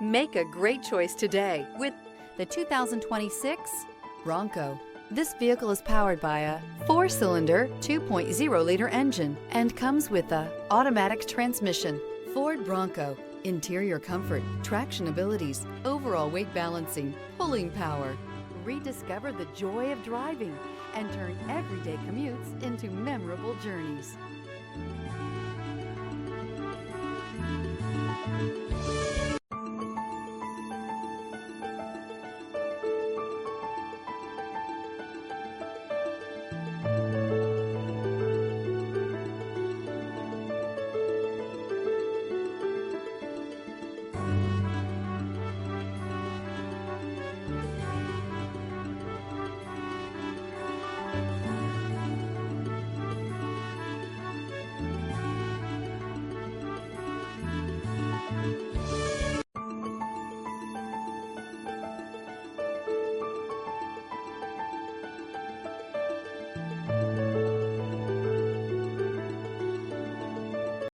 Make a great choice today with the 2026 Bronco. This vehicle is powered by a 4-cylinder, 2.0-liter engine and comes with a automatic transmission. Ford Bronco. Interior comfort, traction abilities, overall weight balancing, pulling power. Rediscover the joy of driving and turn everyday commutes into memorable journeys.